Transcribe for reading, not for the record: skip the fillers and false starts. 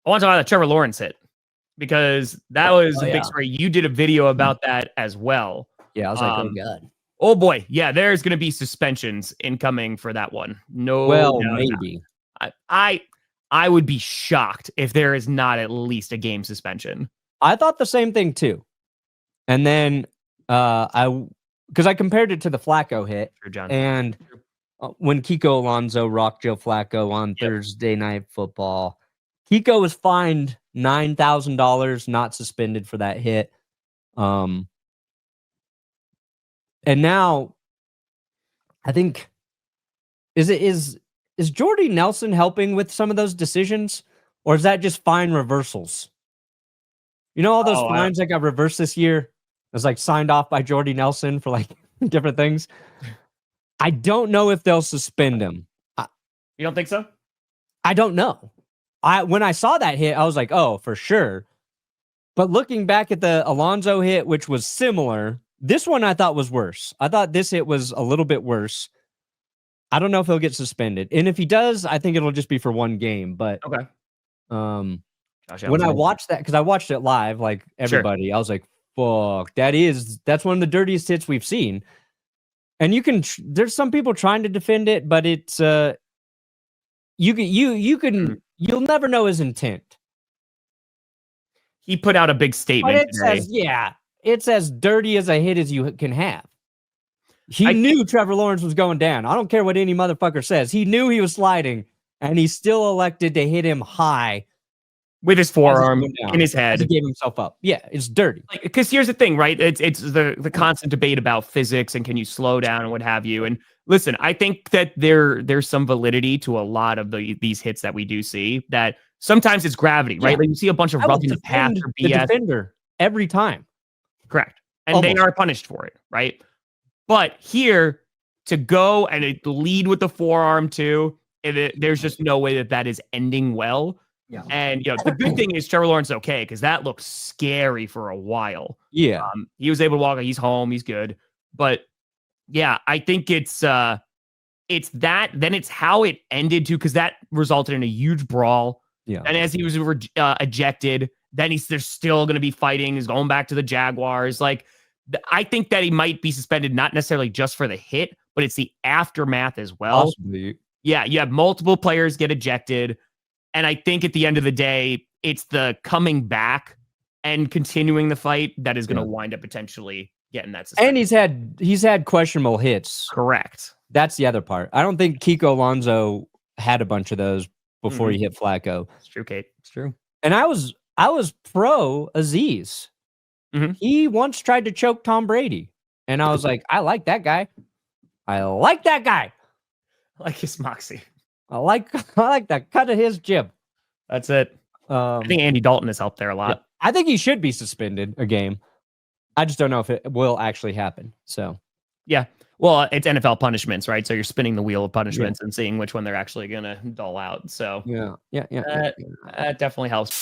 I want to talk about the Trevor Lawrence hit because that was a big yeah. story. You did a video about that as well. Yeah, I was like, oh god. Oh boy, yeah, there's going to be suspensions incoming for that one. No, Well, maybe. I would be shocked if there is not at least a game suspension. I thought the same thing too, and then because I compared it to the Flacco hit, True, John. and when Kiko Alonso rocked Joe Flacco on Thursday Night Football, Kiko was fined $9,000, not suspended for that hit. And now I think is Jordy Nelson helping with some of those decisions, or is that just fine reversals? You know, all those fines that got reversed this year, it was like signed off by Jordy Nelson for like different things. I don't know if they'll suspend him. You don't think so? I don't know. When I saw that hit, I was like, oh, for sure. But looking back at the Alonso hit, which was similar, this one I thought was worse. I thought this hit was a little bit worse. I don't know if he'll get suspended. And if he does, I think it'll just be for one game. But okay. When I watched that, because I watched it live, like everybody, I was like, fuck, that's one of the dirtiest hits we've seen. And there's some people trying to defend it, but it's you'll never know his intent. He put out a big statement today. It's as dirty as a hit as you can have. He knew Trevor Lawrence was going down. I don't care what any motherfucker says. He knew he was sliding, and he still elected to hit him high with his forearm in his head. He gave himself up. Yeah, it's dirty. Because here's the thing, right? It's the constant debate about physics and can you slow down and what have you. And listen, I think that there's some validity to a lot of these hits that we do see. That sometimes it's gravity, right? Like you see a bunch of roughing the path or BS. The defender every time. Correct. And they are punished for it, right? But here, to go and lead with the forearm too, there's just no way that is ending well. Yeah. And the good thing is Trevor Lawrence is okay because that looked scary for a while. Yeah. He was able to walk. He's home. He's good. But yeah, I think it's that. Then it's how it ended too, because that resulted in a huge brawl. Yeah. And as he was ejected, then there's still going to be fighting. He's going back to the Jaguars. Like, I think that he might be suspended, not necessarily just for the hit, but it's the aftermath as well. Possibly. Yeah, you have multiple players get ejected. And I think at the end of the day, it's the coming back and continuing the fight that is going to wind up potentially getting that suspension. And he's had questionable hits. Correct. That's the other part. I don't think Kiko Alonso had a bunch of those before he hit Flacco. It's true, Kate. It's true. And I was pro Aziz. He once tried to choke Tom Brady. And I was like, I like that guy. I like his moxie. I like that cut of his jib. That's it. I think Andy Dalton has helped there a lot. Yeah, I think he should be suspended a game. I just don't know if it will actually happen. So, yeah. Well, it's NFL punishments, right? So you're spinning the wheel of punishments and seeing which one they're actually going to dole out. So yeah. That definitely helps.